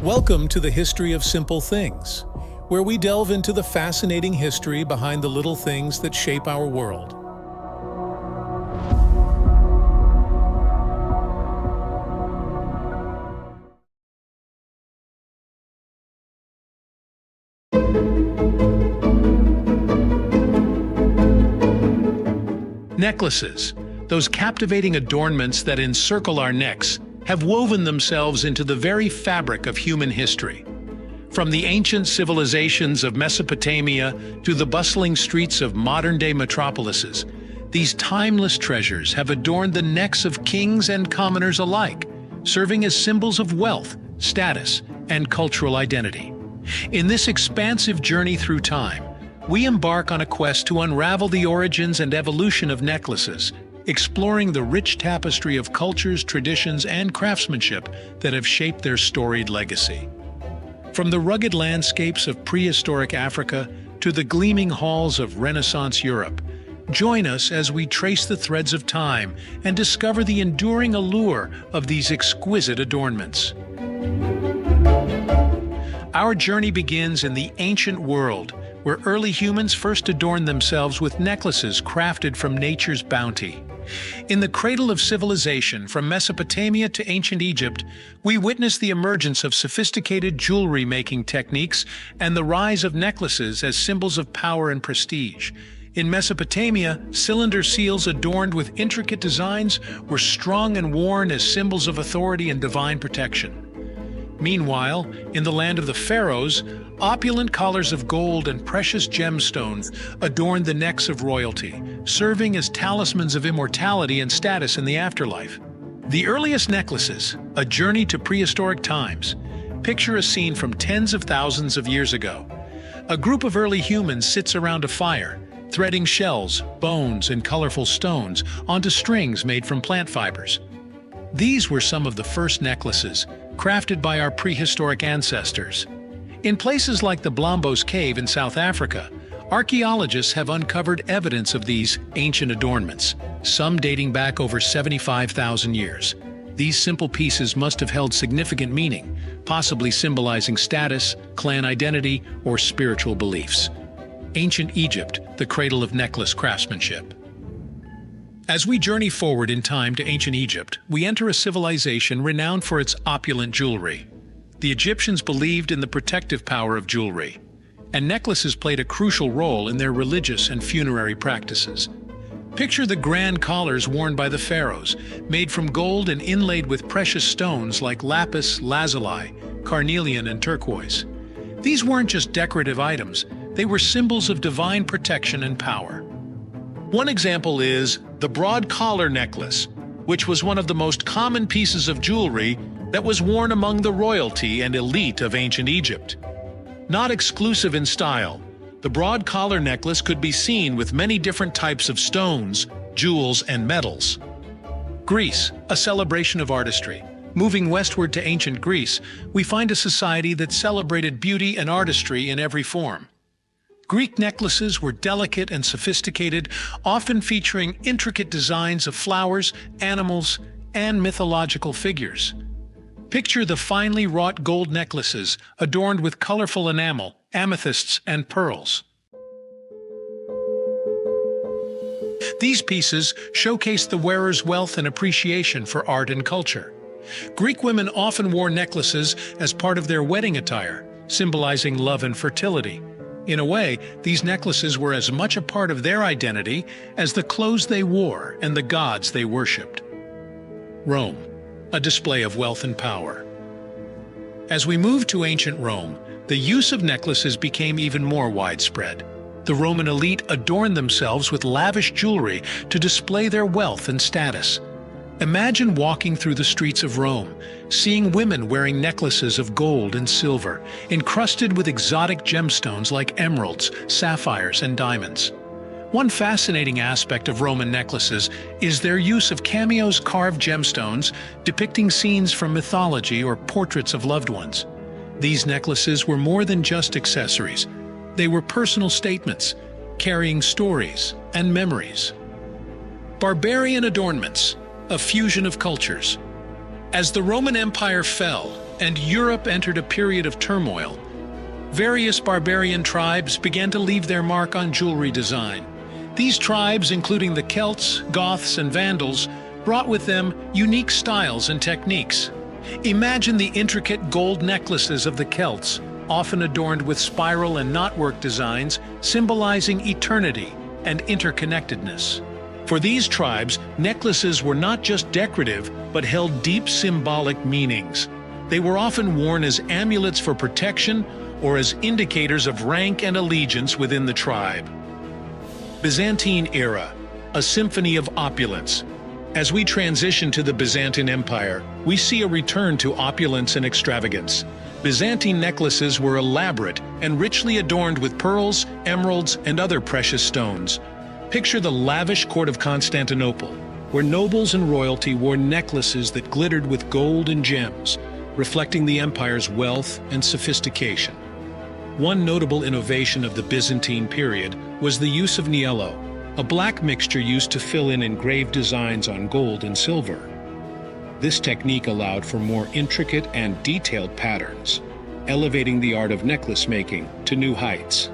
Welcome to the History of Simple Things, where we delve into the fascinating history behind the little things that shape our world. Necklaces, those captivating adornments that encircle our necks, have woven themselves into the very fabric of human history. From the ancient civilizations of Mesopotamia to the bustling streets of modern-day metropolises, these timeless treasures have adorned the necks of kings and commoners alike, serving as symbols of wealth, status, and cultural identity. In this expansive journey through time, we embark on a quest to unravel the origins and evolution of necklaces, exploring the rich tapestry of cultures, traditions, and craftsmanship that have shaped their storied legacy. From the rugged landscapes of prehistoric Africa to the gleaming halls of Renaissance Europe, join us as we trace the threads of time and discover the enduring allure of these exquisite adornments. Our journey begins in the ancient world, where early humans first adorned themselves with necklaces crafted from nature's bounty. In the cradle of civilization, from Mesopotamia to ancient Egypt, we witness the emergence of sophisticated jewelry-making techniques and the rise of necklaces as symbols of power and prestige. In Mesopotamia, cylinder seals adorned with intricate designs were strung and worn as symbols of authority and divine protection. Meanwhile, in the land of the pharaohs, opulent collars of gold and precious gemstones adorned the necks of royalty, serving as talismans of immortality and status in the afterlife. The earliest necklaces, a journey to prehistoric times, picture a scene from tens of thousands of years ago. A group of early humans sits around a fire, threading shells, bones, and colorful stones onto strings made from plant fibers. These were some of the first necklaces, crafted by our prehistoric ancestors. In places like the Blombos Cave in South Africa, archaeologists have uncovered evidence of these ancient adornments, some dating back over 75,000 years. These simple pieces must have held significant meaning, possibly symbolizing status, clan identity, or spiritual beliefs. Ancient Egypt, the cradle of necklace craftsmanship. As we journey forward in time to ancient Egypt, we enter a civilization renowned for its opulent jewelry. The Egyptians believed in the protective power of jewelry, and necklaces played a crucial role in their religious and funerary practices. Picture the grand collars worn by the pharaohs, made from gold and inlaid with precious stones like lapis lazuli, carnelian, and turquoise. These weren't just decorative items, they were symbols of divine protection and power. One example is the broad collar necklace, which was one of the most common pieces of jewelry that was worn among the royalty and elite of ancient Egypt. Not exclusive in style, the broad collar necklace could be seen with many different types of stones, jewels, and metals. Greece, a celebration of artistry. Moving westward to ancient Greece, we find a society that celebrated beauty and artistry in every form. Greek necklaces were delicate and sophisticated, often featuring intricate designs of flowers, animals, and mythological figures. Picture the finely wrought gold necklaces adorned with colorful enamel, amethysts, and pearls. These pieces showcase the wearer's wealth and appreciation for art and culture. Greek women often wore necklaces as part of their wedding attire, symbolizing love and fertility. In a way, these necklaces were as much a part of their identity as the clothes they wore and the gods they worshipped. Rome, a display of wealth and power. As we move to ancient Rome, the use of necklaces became even more widespread. The Roman elite adorned themselves with lavish jewelry to display their wealth and status. Imagine walking through the streets of Rome, seeing women wearing necklaces of gold and silver, encrusted with exotic gemstones like emeralds, sapphires, and diamonds. One fascinating aspect of Roman necklaces is their use of cameos carved gemstones depicting scenes from mythology or portraits of loved ones. These necklaces were more than just accessories. They were personal statements, carrying stories and memories. Barbarian adornments, a fusion of cultures. As the Roman Empire fell and Europe entered a period of turmoil. Various barbarian tribes began to leave their mark on jewelry design. These tribes, including the Celts, Goths, and Vandals, brought with them unique styles and techniques. Imagine the intricate gold necklaces of the Celts, often adorned with spiral and knotwork designs, symbolizing eternity and interconnectedness. For these tribes, necklaces were not just decorative, but held deep symbolic meanings. They were often worn as amulets for protection or as indicators of rank and allegiance within the tribe. Byzantine era, a symphony of opulence. As we transition to the Byzantine Empire, we see a return to opulence and extravagance. Byzantine necklaces were elaborate and richly adorned with pearls, emeralds, and other precious stones. Picture the lavish court of Constantinople, where nobles and royalty wore necklaces that glittered with gold and gems, reflecting the empire's wealth and sophistication. One notable innovation of the Byzantine period was the use of niello, a black mixture used to fill in engraved designs on gold and silver. This technique allowed for more intricate and detailed patterns, elevating the art of necklace making to new heights.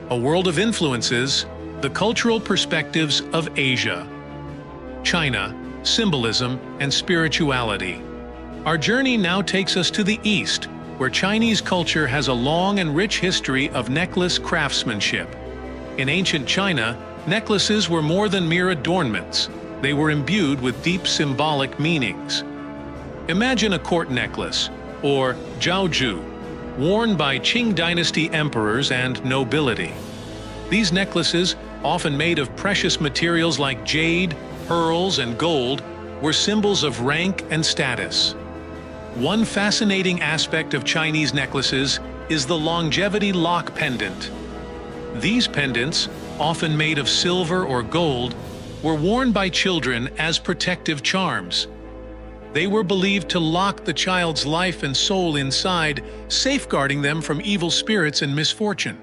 A world of influences, the cultural perspectives of Asia. China, symbolism, and spirituality. Our journey now takes us to the East, where Chinese culture has a long and rich history of necklace craftsmanship. In ancient China, necklaces were more than mere adornments. They were imbued with deep symbolic meanings. Imagine a court necklace, or jiaozhu, worn by Qing dynasty emperors and nobility. These necklaces, often made of precious materials like jade, pearls, and gold, were symbols of rank and status. One fascinating aspect of Chinese necklaces is the longevity lock pendant. These pendants, often made of silver or gold, were worn by children as protective charms. They were believed to lock the child's life and soul inside, safeguarding them from evil spirits and misfortune.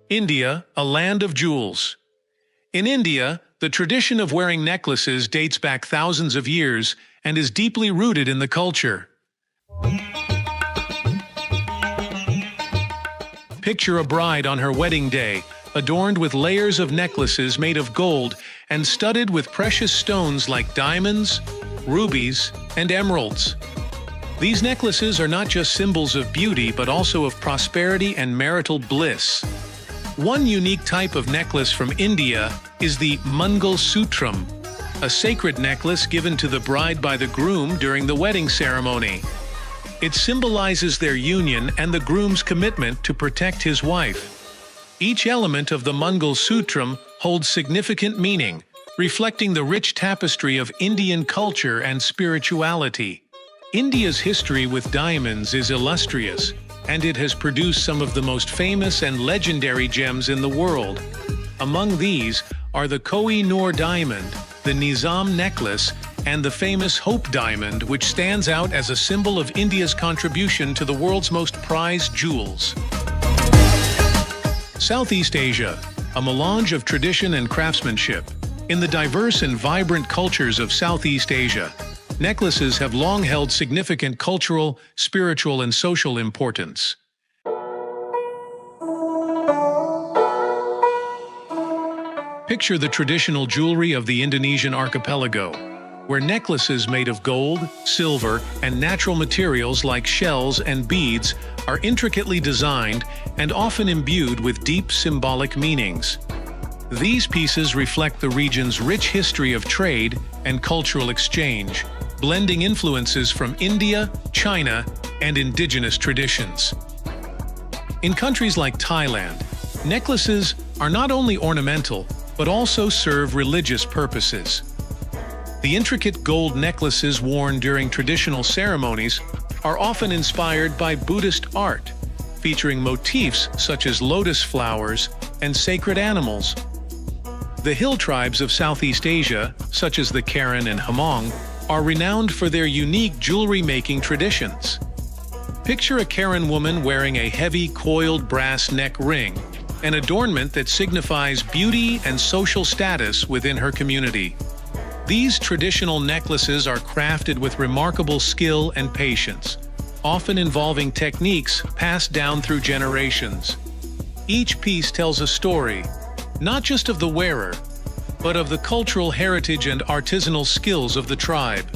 India, a land of jewels. In India, the tradition of wearing necklaces dates back thousands of years and is deeply rooted in the culture. Picture a bride on her wedding day, adorned with layers of necklaces made of gold and studded with precious stones like diamonds, rubies, and emeralds. These necklaces are not just symbols of beauty but also of prosperity and marital bliss. One unique type of necklace from India is the Mangal Sutram, a sacred necklace given to the bride by the groom during the wedding ceremony. It symbolizes their union and the groom's commitment to protect his wife. Each element of the Mangal Sutram holds significant meaning, reflecting the rich tapestry of Indian culture and spirituality. India's history with diamonds is illustrious, and it has produced some of the most famous and legendary gems in the world. Among these are the Koh-i-Noor diamond, the Nizam necklace, and the famous Hope diamond, which stands out as a symbol of India's contribution to the world's most prized jewels. Southeast Asia, a melange of tradition and craftsmanship. In the diverse and vibrant cultures of Southeast Asia, necklaces have long held significant cultural, spiritual, and social importance. Picture the traditional jewelry of the Indonesian archipelago, where necklaces made of gold, silver, and natural materials like shells and beads are intricately designed and often imbued with deep symbolic meanings. These pieces reflect the region's rich history of trade and cultural exchange, blending influences from India, China, and indigenous traditions. In countries like Thailand, necklaces are not only ornamental, but also serve religious purposes. The intricate gold necklaces worn during traditional ceremonies are often inspired by Buddhist art, featuring motifs such as lotus flowers and sacred animals. The hill tribes of Southeast Asia, such as the Karen and Hmong, are renowned for their unique jewelry-making traditions. Picture a Karen woman wearing a heavy coiled brass neck ring, an adornment that signifies beauty and social status within her community. These traditional necklaces are crafted with remarkable skill and patience, often involving techniques passed down through generations. Each piece tells a story, not just of the wearer, but of the cultural heritage and artisanal skills of the tribe.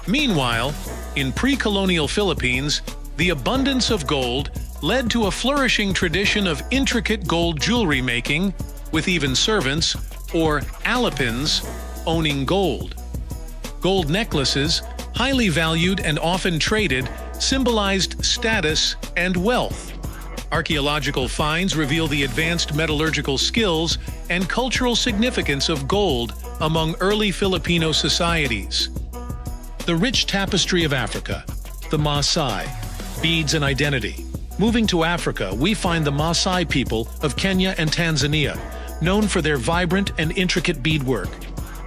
Meanwhile, in pre-colonial Philippines, the abundance of gold led to a flourishing tradition of intricate gold jewelry making, with even servants, or alipins, owning gold. Gold necklaces, highly valued and often traded, symbolized status and wealth. Archaeological finds reveal the advanced metallurgical skills and cultural significance of gold among early Filipino societies. The rich tapestry of Africa, the Maasai, beads and identity. Moving to Africa, we find the Maasai people of Kenya and Tanzania, known for their vibrant and intricate beadwork.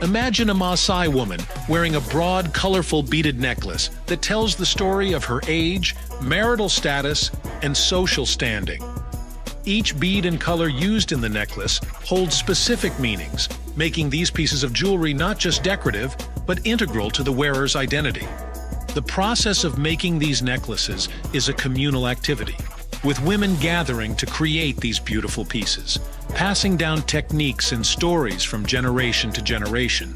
Imagine a Maasai woman wearing a broad, colorful beaded necklace that tells the story of her age, marital status, and social standing. Each bead and color used in the necklace holds specific meanings, making these pieces of jewelry not just decorative, but integral to the wearer's identity. The process of making these necklaces is a communal activity, with women gathering to create these beautiful pieces, passing down techniques and stories from generation to generation.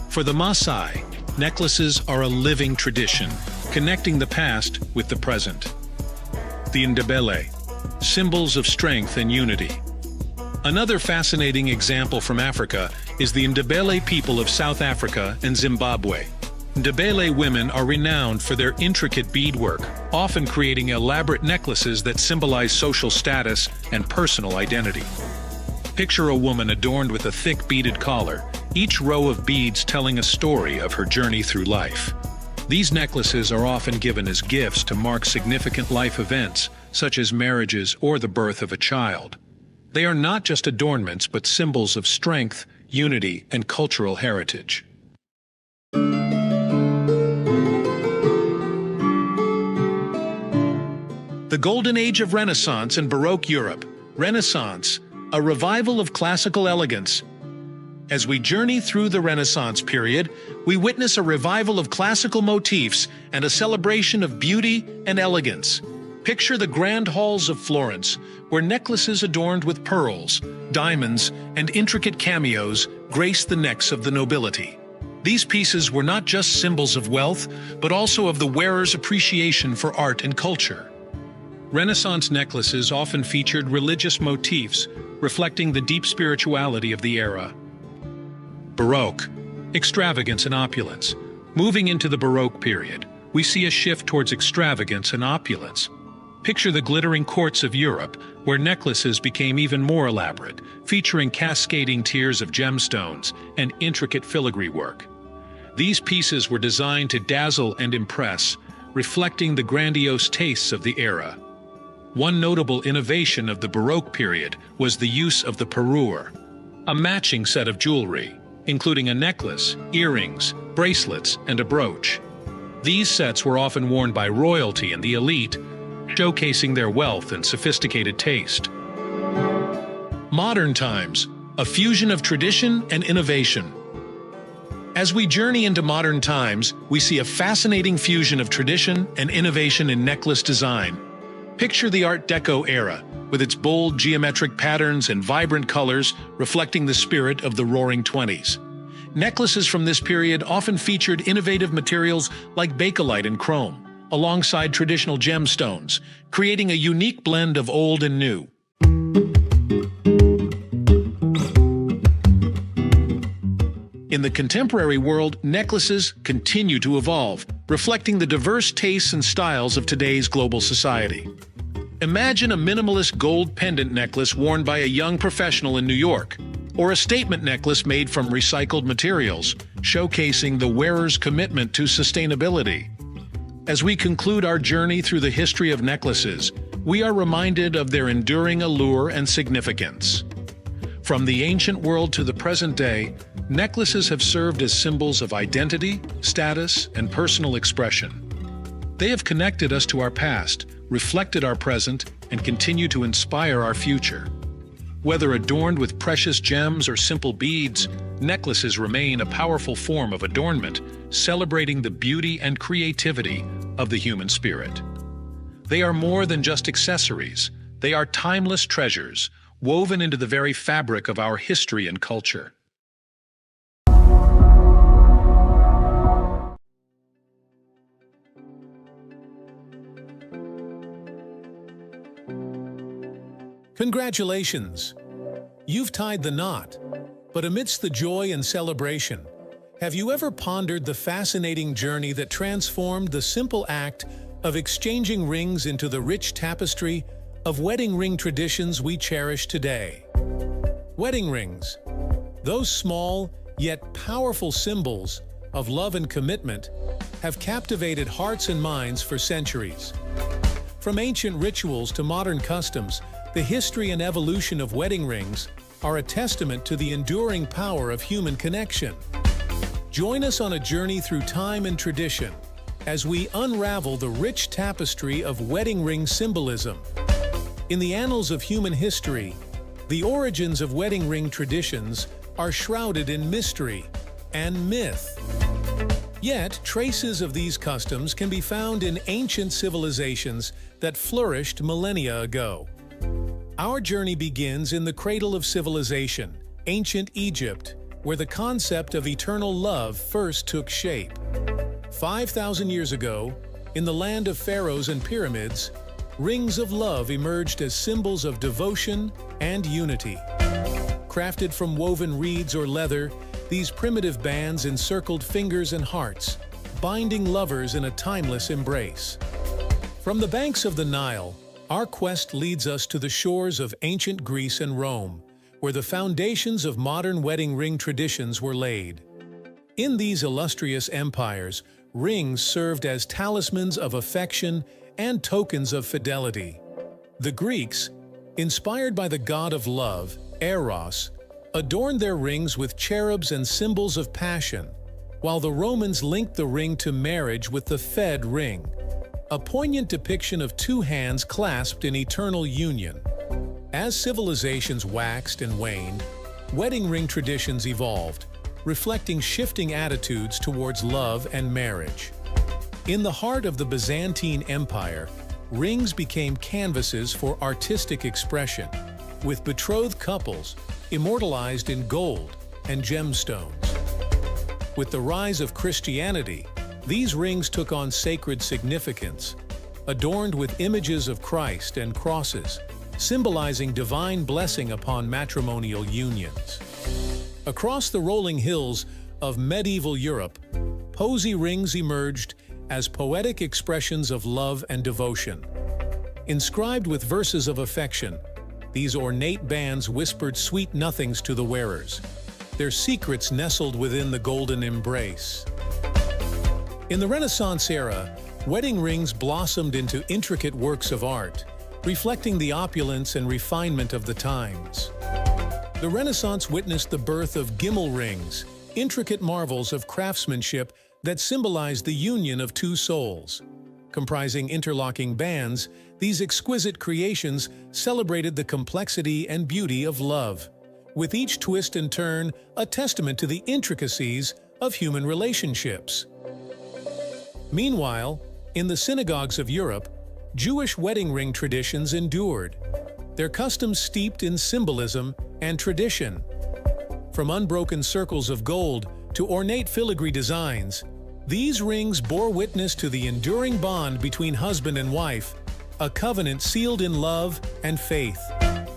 For the Maasai, necklaces are a living tradition, connecting the past with the present. The Ndebele, symbols of strength and unity. Another fascinating example from Africa is the Ndebele people of South Africa and Zimbabwe. Ndebele women are renowned for their intricate beadwork, often creating elaborate necklaces that symbolize social status and personal identity. Picture a woman adorned with a thick beaded collar, each row of beads telling a story of her journey through life. These necklaces are often given as gifts to mark significant life events, such as marriages or the birth of a child. They are not just adornments, but symbols of strength, unity, and cultural heritage. The Golden Age of Renaissance and Baroque Europe. Renaissance, a revival of classical elegance. As we journey through the Renaissance period, we witness a revival of classical motifs and a celebration of beauty and elegance. Picture the grand halls of Florence, where necklaces adorned with pearls, diamonds, and intricate cameos grace the necks of the nobility. These pieces were not just symbols of wealth, but also of the wearer's appreciation for art and culture. Renaissance necklaces often featured religious motifs, reflecting the deep spirituality of the era. Baroque, extravagance and opulence. Moving into the Baroque period, we see a shift towards extravagance and opulence. Picture the glittering courts of Europe, where necklaces became even more elaborate, featuring cascading tiers of gemstones and intricate filigree work. These pieces were designed to dazzle and impress, reflecting the grandiose tastes of the era. One notable innovation of the Baroque period was the use of the parure, a matching set of jewelry, including a necklace, earrings, bracelets, and a brooch. These sets were often worn by royalty and the elite, showcasing their wealth and sophisticated taste. Modern times, a fusion of tradition and innovation. As we journey into modern times, we see a fascinating fusion of tradition and innovation in necklace design. Picture the Art Deco era, with its bold geometric patterns and vibrant colors reflecting the spirit of the Roaring Twenties. Necklaces from this period often featured innovative materials like bakelite and chrome, alongside traditional gemstones, creating a unique blend of old and new. In the contemporary world, necklaces continue to evolve, reflecting the diverse tastes and styles of today's global society. Imagine a minimalist gold pendant necklace worn by a young professional in New York, or a statement necklace made from recycled materials, showcasing the wearer's commitment to sustainability. As we conclude our journey through the history of necklaces, we are reminded of their enduring allure and significance. From the ancient world to the present day, necklaces have served as symbols of identity, status, and personal expression. They have connected us to our past, reflected our present, and continue to inspire our future. Whether adorned with precious gems or simple beads, necklaces remain a powerful form of adornment, celebrating the beauty and creativity of the human spirit. They are more than just accessories. They are timeless treasures, woven into the very fabric of our history and culture. Congratulations! You've tied the knot. But amidst the joy and celebration, have you ever pondered the fascinating journey that transformed the simple act of exchanging rings into the rich tapestry of wedding ring traditions we cherish today? Wedding rings, those small yet powerful symbols of love and commitment, have captivated hearts and minds for centuries. From ancient rituals to modern customs, the history and evolution of wedding rings are a testament to the enduring power of human connection. Join us on a journey through time and tradition as we unravel the rich tapestry of wedding ring symbolism. In the annals of human history, the origins of wedding ring traditions are shrouded in mystery and myth. Yet, traces of these customs can be found in ancient civilizations that flourished millennia ago. Our journey begins in the cradle of civilization, ancient Egypt, where the concept of eternal love first took shape. 5,000 years ago, in the land of pharaohs and pyramids, rings of love emerged as symbols of devotion and unity. Crafted from woven reeds or leather, these primitive bands encircled fingers and hearts, binding lovers in a timeless embrace. From the banks of the Nile, our quest leads us to the shores of ancient Greece and Rome, where the foundations of modern wedding ring traditions were laid. In these illustrious empires, rings served as talismans of affection and tokens of fidelity. The Greeks, inspired by the god of love, Eros, adorned their rings with cherubs and symbols of passion, while the Romans linked the ring to marriage with the Fed ring, a poignant depiction of two hands clasped in eternal union. As civilizations waxed and waned, wedding ring traditions evolved, reflecting shifting attitudes towards love and marriage. In the heart of the Byzantine Empire, rings became canvases for artistic expression, with betrothed couples immortalized in gold and gemstones. With the rise of Christianity, these rings took on sacred significance, adorned with images of Christ and crosses, symbolizing divine blessing upon matrimonial unions. Across the rolling hills of medieval Europe, posy rings emerged as poetic expressions of love and devotion. Inscribed with verses of affection, these ornate bands whispered sweet nothings to the wearers, their secrets nestled within the golden embrace. In the Renaissance era, wedding rings blossomed into intricate works of art, reflecting the opulence and refinement of the times. The Renaissance witnessed the birth of gimel rings, intricate marvels of craftsmanship that symbolized the union of two souls. Comprising interlocking bands, these exquisite creations celebrated the complexity and beauty of love, with each twist and turn a testament to the intricacies of human relationships. Meanwhile, in the synagogues of Europe, Jewish wedding ring traditions endured, their customs steeped in symbolism and tradition. From unbroken circles of gold to ornate filigree designs, these rings bore witness to the enduring bond between husband and wife, a covenant sealed in love and faith.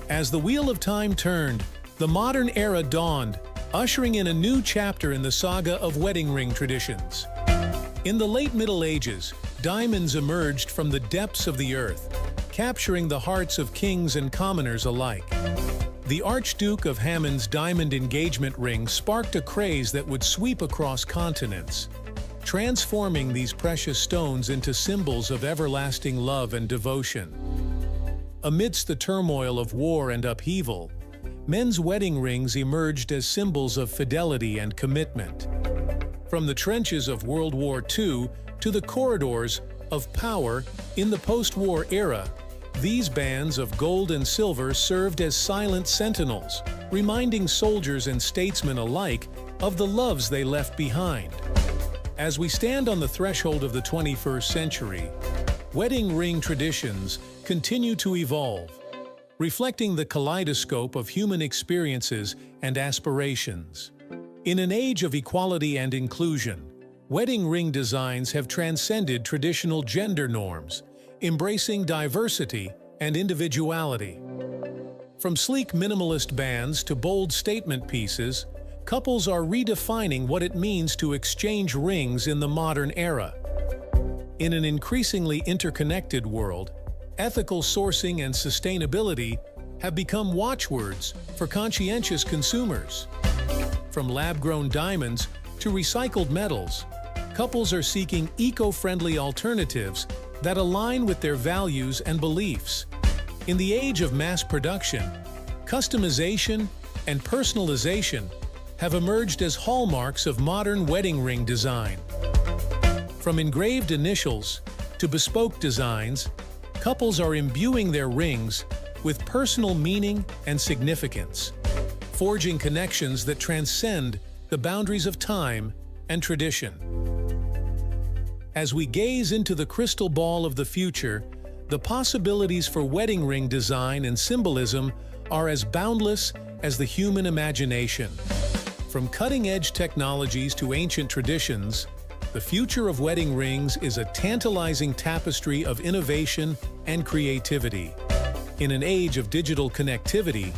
As the wheel of time turned, the modern era dawned, ushering in a new chapter in the saga of wedding ring traditions. In the late Middle Ages, diamonds emerged from the depths of the earth, capturing the hearts of kings and commoners alike. The Archduke of Hammond's diamond engagement ring sparked a craze that would sweep across continents, transforming these precious stones into symbols of everlasting love and devotion. Amidst the turmoil of war and upheaval, men's wedding rings emerged as symbols of fidelity and commitment. From the trenches of World War II to the corridors of power in the post-war era, These bands of gold and silver served as silent sentinels, reminding soldiers and statesmen alike of the loves they left behind. As we stand on the threshold of the 21st century, wedding ring traditions continue to evolve, reflecting the kaleidoscope of human experiences and aspirations. In an age of equality and inclusion, wedding ring designs have transcended traditional gender norms, embracing diversity and individuality. From sleek minimalist bands to bold statement pieces, couples are redefining what it means to exchange rings in the modern era. In an increasingly interconnected world, ethical sourcing and sustainability have become watchwords for conscientious consumers. From lab-grown diamonds to recycled metals, couples are seeking eco-friendly alternatives that align with their values and beliefs. In the age of mass production, customization and personalization have emerged as hallmarks of modern wedding ring design. From engraved initials to bespoke designs, couples are imbuing their rings with personal meaning and significance, forging connections that transcend the boundaries of time and tradition. As we gaze into the crystal ball of the future, the possibilities for wedding ring design and symbolism are as boundless as the human imagination. From cutting-edge technologies to ancient traditions, the future of wedding rings is a tantalizing tapestry of innovation and creativity. In an age of digital connectivity,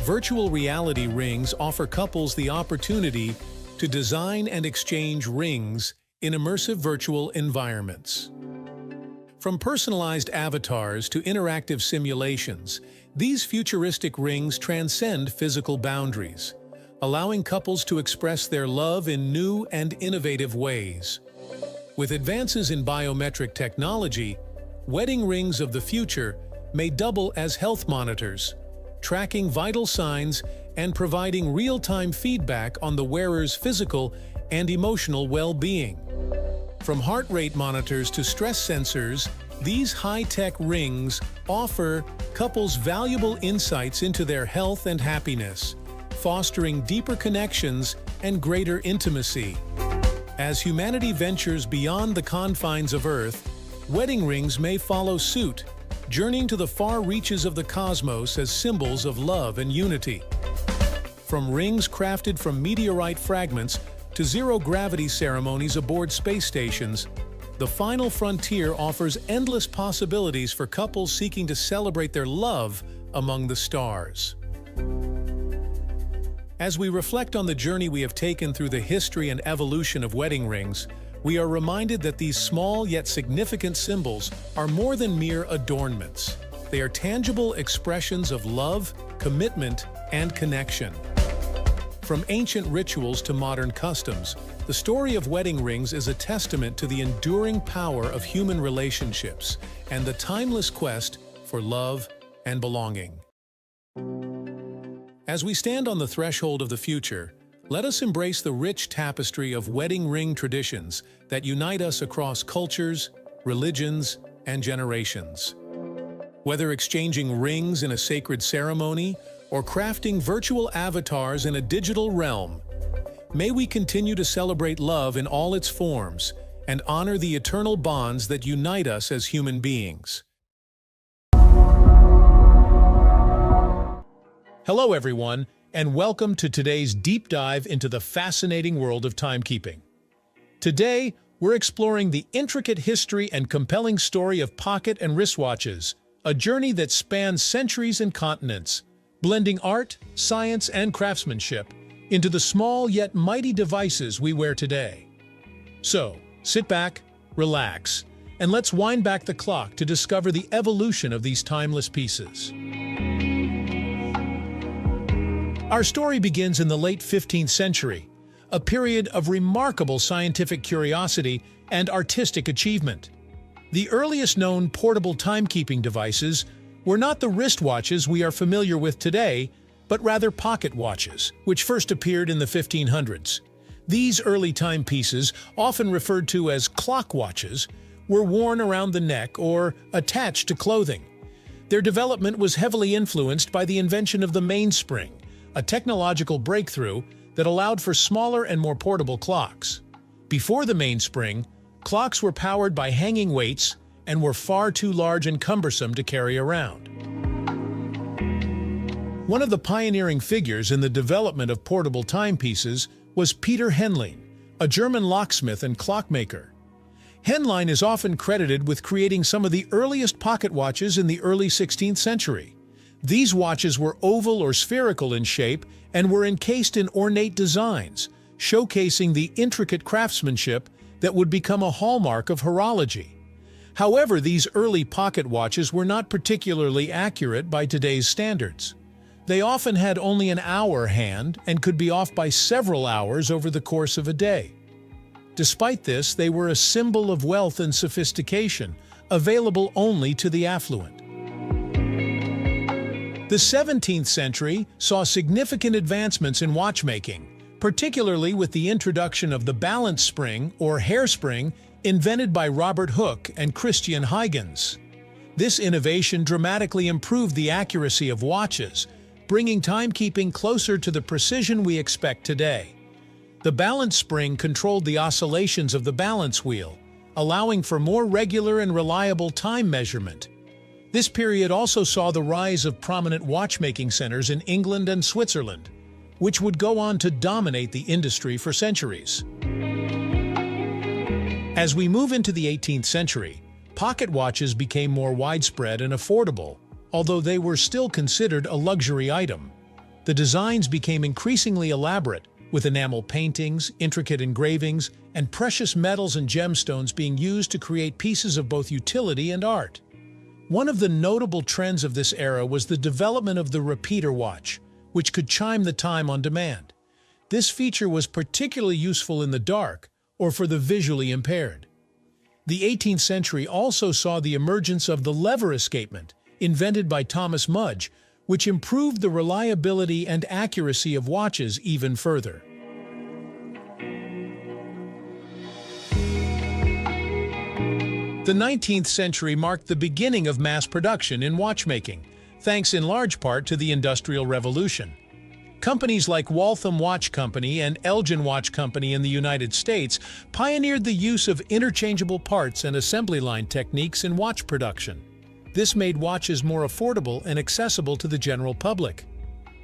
virtual reality rings offer couples the opportunity to design and exchange rings in immersive virtual environments. From personalized avatars to interactive simulations, these futuristic rings transcend physical boundaries, allowing couples to express their love in new and innovative ways. With advances in biometric technology, wedding rings of the future may double as health monitors, tracking vital signs and providing real-time feedback on the wearer's physical and emotional well-being. From heart rate monitors to stress sensors, these high-tech rings offer couples valuable insights into their health and happiness, fostering deeper connections and greater intimacy. As humanity ventures beyond the confines of Earth, wedding rings may follow suit, journeying to the far reaches of the cosmos as symbols of love and unity. From rings crafted from meteorite fragments to zero-gravity ceremonies aboard space stations, the final frontier offers endless possibilities for couples seeking to celebrate their love among the stars. As we reflect on the journey we have taken through the history and evolution of wedding rings, we are reminded that these small yet significant symbols are more than mere adornments. They are tangible expressions of love, commitment, and connection. From ancient rituals to modern customs, the story of wedding rings is a testament to the enduring power of human relationships and the timeless quest for love and belonging. As we stand on the threshold of the future, let us embrace the rich tapestry of wedding ring traditions that unite us across cultures, religions, and generations. Whether exchanging rings in a sacred ceremony or crafting virtual avatars in a digital realm, may we continue to celebrate love in all its forms and honor the eternal bonds that unite us as human beings. Hello, everyone, and welcome to today's deep dive into the fascinating world of timekeeping. Today, we're exploring the intricate history and compelling story of pocket and wristwatches, a journey that spans centuries and continents, blending art, science, and craftsmanship into the small yet mighty devices we wear today. So, sit back, relax, and let's wind back the clock to discover the evolution of these timeless pieces. Our story begins in the late 15th century, a period of remarkable scientific curiosity and artistic achievement. The earliest known portable timekeeping devices were not the wristwatches we are familiar with today, but rather pocket watches, which first appeared in the 1500s. These early timepieces, often referred to as clock watches, were worn around the neck or attached to clothing. Their development was heavily influenced by the invention of the mainspring, a technological breakthrough that allowed for smaller and more portable clocks. Before the mainspring, clocks were powered by hanging weights and were far too large and cumbersome to carry around. One of the pioneering figures in the development of portable timepieces was Peter Henlein, a German locksmith and clockmaker. Henlein is often credited with creating some of the earliest pocket watches in the early 16th century. These watches were oval or spherical in shape and were encased in ornate designs, showcasing the intricate craftsmanship that would become a hallmark of horology. However, these early pocket watches were not particularly accurate by today's standards. They often had only an hour hand and could be off by several hours over the course of a day. Despite this, they were a symbol of wealth and sophistication, available only to the affluent. The 17th century saw significant advancements in watchmaking, particularly with the introduction of the balance spring or hairspring invented by Robert Hooke and Christian Huygens. This innovation dramatically improved the accuracy of watches, bringing timekeeping closer to the precision we expect today. The balance spring controlled the oscillations of the balance wheel, allowing for more regular and reliable time measurement. This period also saw the rise of prominent watchmaking centers in England and Switzerland, which would go on to dominate the industry for centuries. As we move into the 18th century, pocket watches became more widespread and affordable, although they were still considered a luxury item. The designs became increasingly elaborate, with enamel paintings, intricate engravings, and precious metals and gemstones being used to create pieces of both utility and art. One of the notable trends of this era was the development of the repeater watch, which could chime the time on demand. This feature was particularly useful in the dark or for the visually impaired. The 18th century also saw the emergence of the lever escapement, invented by Thomas Mudge, which improved the reliability and accuracy of watches even further. The 19th century marked the beginning of mass production in watchmaking, thanks in large part to the Industrial Revolution. Companies like Waltham Watch Company and Elgin Watch Company in the United States pioneered the use of interchangeable parts and assembly line techniques in watch production. This made watches more affordable and accessible to the general public.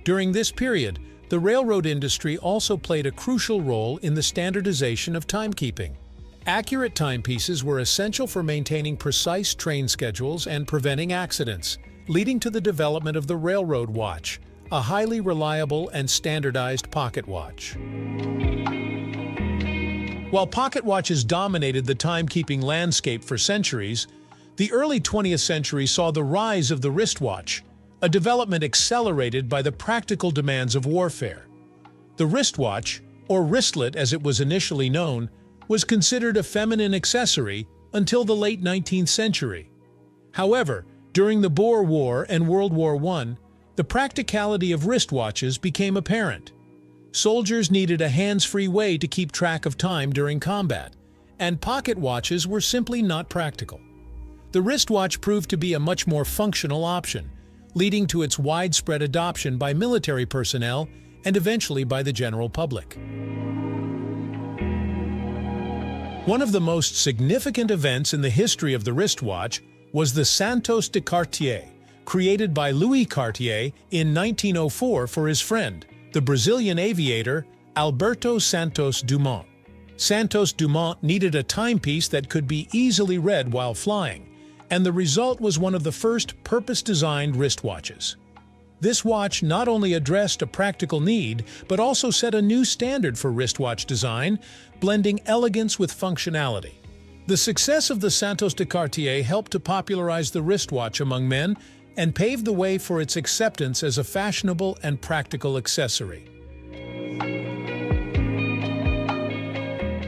During this period, the railroad industry also played a crucial role in the standardization of timekeeping. Accurate timepieces were essential for maintaining precise train schedules and preventing accidents, leading to the development of the railroad watch, a highly reliable and standardized pocket watch. While pocket watches dominated the timekeeping landscape for centuries, the early 20th century saw the rise of the wristwatch, a development accelerated by the practical demands of warfare. The wristwatch, or wristlet as it was initially known, was considered a feminine accessory until the late 19th century. However, during the Boer War and World War I, the practicality of wristwatches became apparent. Soldiers needed a hands-free way to keep track of time during combat, and pocket watches were simply not practical. The wristwatch proved to be a much more functional option, leading to its widespread adoption by military personnel and eventually by the general public. One of the most significant events in the history of the wristwatch was the Santos de Cartier, created by Louis Cartier in 1904 for his friend, the Brazilian aviator Alberto Santos Dumont. Santos Dumont needed a timepiece that could be easily read while flying, and the result was one of the first purpose-designed wristwatches. This watch not only addressed a practical need, but also set a new standard for wristwatch design, blending elegance with functionality. The success of the Santos de Cartier helped to popularize the wristwatch among men and paved the way for its acceptance as a fashionable and practical accessory.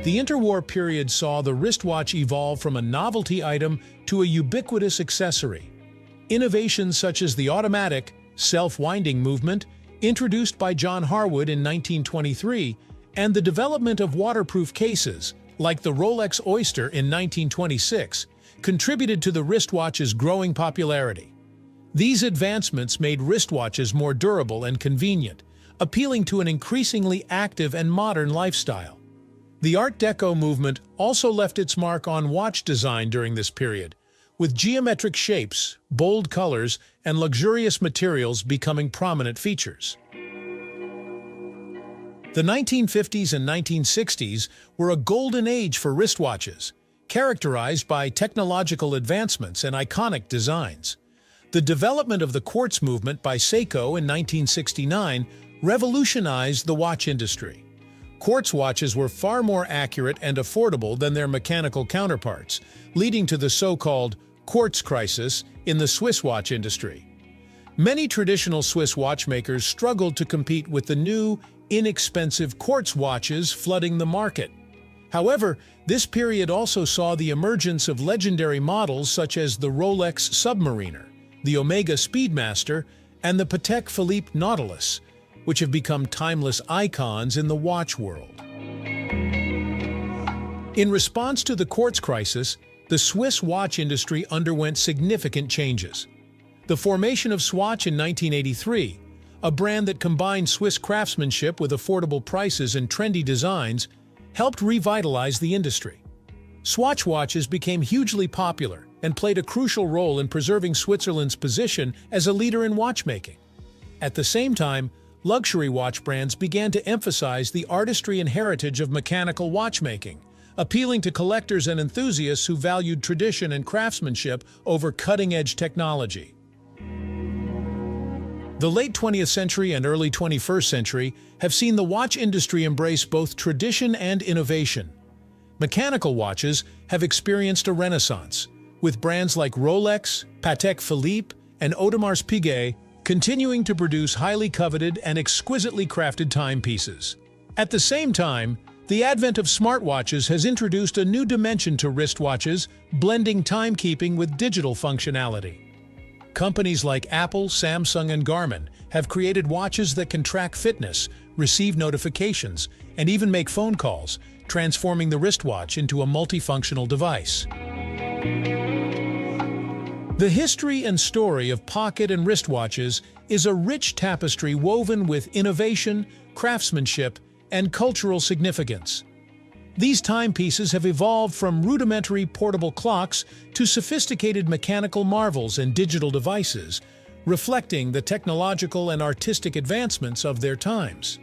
The interwar period saw the wristwatch evolve from a novelty item to a ubiquitous accessory. Innovations such as the automatic, self-winding movement, introduced by John Harwood in 1923, and the development of waterproof cases, like the Rolex Oyster in 1926, contributed to the wristwatch's growing popularity. These advancements made wristwatches more durable and convenient, appealing to an increasingly active and modern lifestyle. The Art Deco movement also left its mark on watch design during this period, with geometric shapes, bold colors, and luxurious materials becoming prominent features. The 1950s and 1960s were a golden age for wristwatches, characterized by technological advancements and iconic designs. The development of the quartz movement by Seiko in 1969 revolutionized the watch industry. Quartz watches were far more accurate and affordable than their mechanical counterparts, leading to the so-called quartz crisis in the Swiss watch industry. Many traditional Swiss watchmakers struggled to compete with the new, inexpensive quartz watches flooding the market. However, this period also saw the emergence of legendary models such as the Rolex Submariner, the Omega Speedmaster, and the Patek Philippe Nautilus, which have become timeless icons in the watch world. In response to the quartz crisis, the Swiss watch industry underwent significant changes. The formation of Swatch in 1983, a brand that combined Swiss craftsmanship with affordable prices and trendy designs, helped revitalize the industry. Swatch watches became hugely popular and played a crucial role in preserving Switzerland's position as a leader in watchmaking. At the same time, luxury watch brands began to emphasize the artistry and heritage of mechanical watchmaking, appealing to collectors and enthusiasts who valued tradition and craftsmanship over cutting-edge technology. The late 20th century and early 21st century have seen the watch industry embrace both tradition and innovation. Mechanical watches have experienced a renaissance, with brands like Rolex, Patek Philippe, and Audemars Piguet continuing to produce highly coveted and exquisitely crafted timepieces. At the same time, the advent of smartwatches has introduced a new dimension to wristwatches, blending timekeeping with digital functionality. Companies like Apple, Samsung, and Garmin have created watches that can track fitness, receive notifications, and even make phone calls, transforming the wristwatch into a multifunctional device. The history and story of pocket and wristwatches is a rich tapestry woven with innovation, craftsmanship, and cultural significance. These timepieces have evolved from rudimentary portable clocks to sophisticated mechanical marvels and digital devices, reflecting the technological and artistic advancements of their times.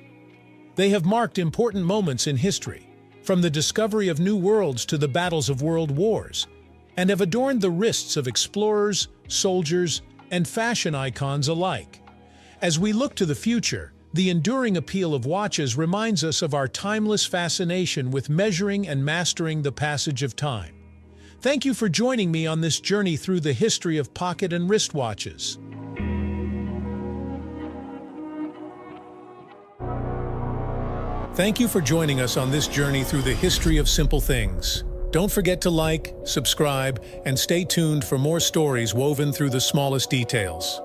They have marked important moments in history, from the discovery of new worlds to the battles of world wars, and have adorned the wrists of explorers, soldiers, and fashion icons alike. As we look to the future, the enduring appeal of watches reminds us of our timeless fascination with measuring and mastering the passage of time. Thank you for joining me on this journey through the history of pocket and wristwatches. Thank you for joining us on this journey through the history of simple things. Don't forget to like, subscribe, and stay tuned for more stories woven through the smallest details.